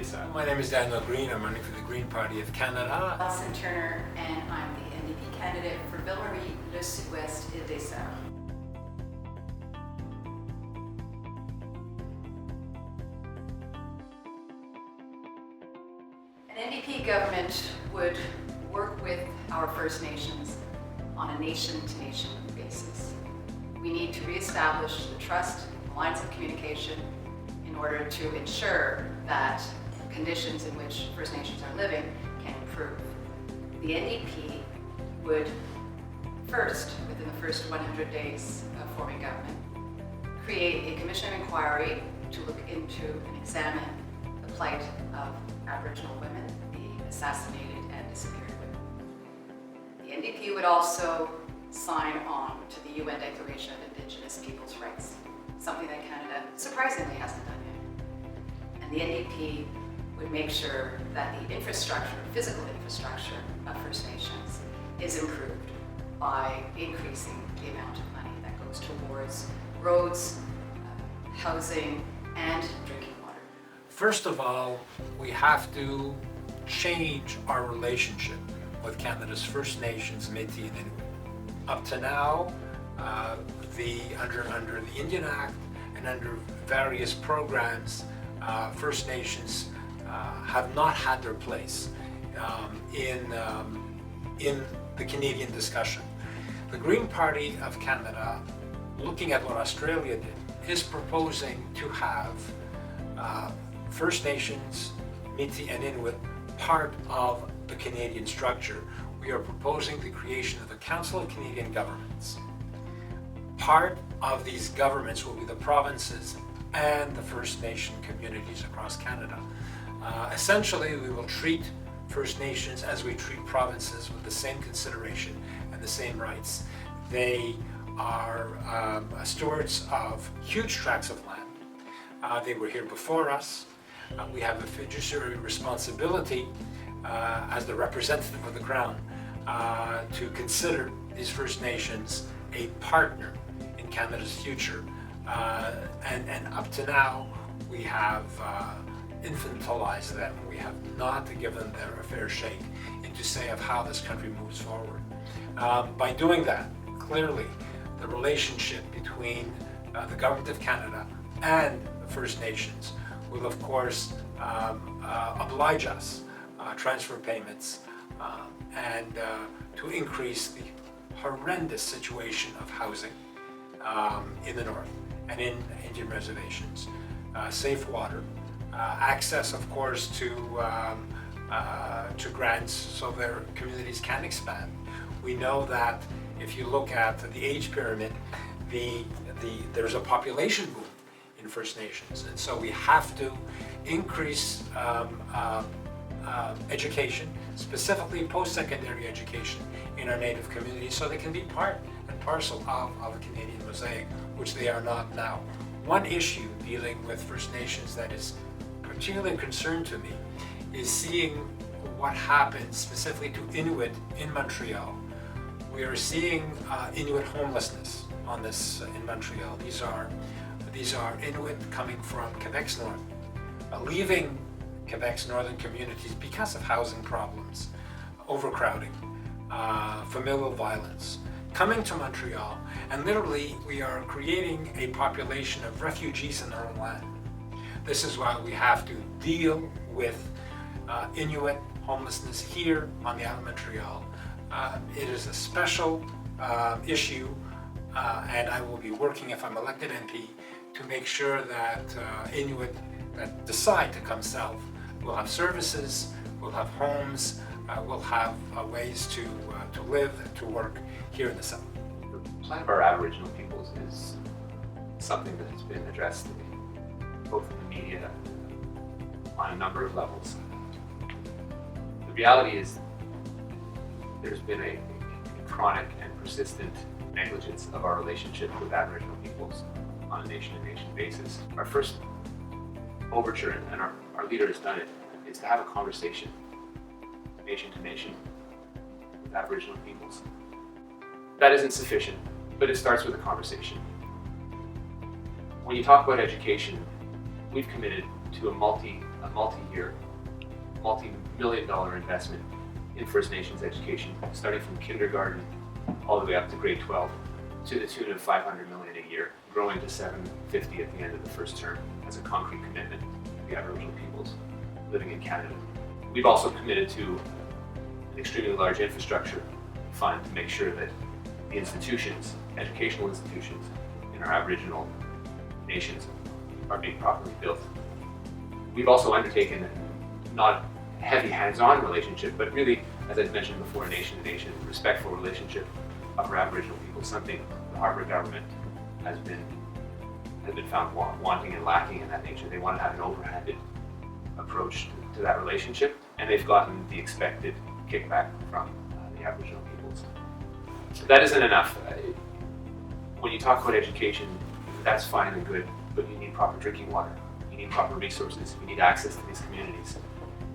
Idrissa. My name is Daniel Green. I'm running for the Green Party of Canada. Allison Turner, and I'm the NDP candidate for Ville-Marie, Le Sud-Ouest, Île-des-Sœurs. An NDP government would work with our First Nations on a nation-to-nation basis. We need to reestablish the trust, lines of communication, in order to ensure that conditions in which First Nations are living can improve. The NDP would first, within the first 100 days of forming government, create a commission of inquiry to look into and examine the plight of Aboriginal women, the assassinated and disappeared women. The NDP would also sign on to the UN Declaration of Indigenous Peoples' Rights, something that Canada surprisingly hasn't done yet. And the NDP would make sure that the infrastructure, physical infrastructure of First Nations is improved by increasing the amount of money that goes towards roads, housing, and drinking water. First of all, we have to change our relationship with Canada's First Nations, Métis and Inuit. Up to now, under the Indian Act and under various programs, First Nations have not had their place in the Canadian discussion. The Green Party of Canada, looking at what Australia did, is proposing to have First Nations, Métis and Inuit part of the Canadian structure. We are proposing the creation of the Council of Canadian Governments. Part of these governments will be the provinces and the First Nation communities across Canada. Essentially, we will treat First Nations as we treat provinces, with the same consideration and the same rights. They are stewards of huge tracts of land. They were here before us. We have a fiduciary responsibility as the representative of the Crown to consider these First Nations a partner in Canada's future. And up to now, we have infantilized them. We have not given them a fair shake into say of how this country moves forward. By doing that, clearly, the relationship between the Government of Canada and the First Nations will, of course, oblige us transfer payments and to increase the horrendous situation of housing in the north and in Indian reservations. Safe water, access, of course, to grants so their communities can expand. We know that if you look at the age pyramid, there's a population boom in First Nations, and so we have to increase education, specifically post-secondary education in our Native communities, so they can be part and parcel of a Canadian mosaic, which they are not now. One issue dealing with First Nations that is particularly concerned to me is seeing what happens specifically to Inuit in Montreal. We are seeing Inuit homelessness on this in Montreal. These are Inuit coming from Quebec's north, leaving Quebec's northern communities because of housing problems, overcrowding, familial violence, coming to Montreal, and literally we are creating a population of refugees in their own land. This is why we have to deal with Inuit homelessness here on the island of Montreal. It is a special issue, and I will be working, if I'm elected MP, to make sure that Inuit that decide to come south will have services, will have homes, will have ways to live and to work here in the south. The plight of our Aboriginal peoples is something that has been addressed both in the media on a number of levels. The reality is there's been a chronic and persistent negligence of our relationship with Aboriginal peoples on a nation-to-nation basis. Our first overture, and our leader has done it, is to have a conversation, nation to nation, with Aboriginal peoples. That isn't sufficient, but it starts with a conversation. When you talk about education, we've committed to a a multi-year, multi-million-dollar investment in First Nations education, starting from kindergarten all the way up to grade 12, to the tune of $500 million a year, growing to $750 at the end of the first term as a concrete commitment to the Aboriginal peoples living in Canada. We've also committed to an extremely large infrastructure fund to make sure that the institutions, educational institutions in our Aboriginal nations are being properly built. We've also undertaken not a heavy hands-on relationship, but really, as I've mentioned before, a nation-to-nation respectful relationship of our Aboriginal people, something the Harper government has been found wanting and lacking in that nature. They want to have an overhanded approach to that relationship, and they've gotten the expected kickback from the Aboriginal peoples. That isn't enough. When you talk about education, that's fine and good, but you need proper drinking water, you need proper resources, you need access to these communities.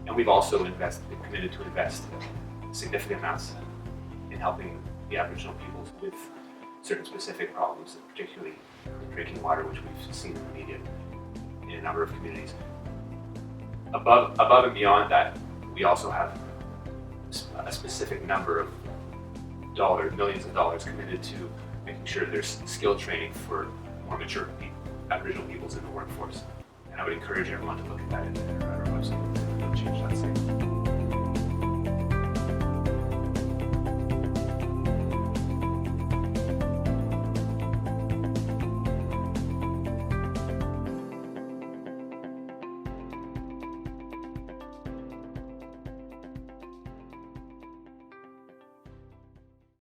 And we've also committed to invest significant amounts in helping the Aboriginal peoples with certain specific problems, particularly drinking water, which we've seen in the media in a number of communities. Above and beyond that, we also have a specific number of dollars, millions of dollars committed to making sure there's skill training for more mature Aboriginal peoples in the workforce. And I would encourage everyone to look at that at our website. Change that state.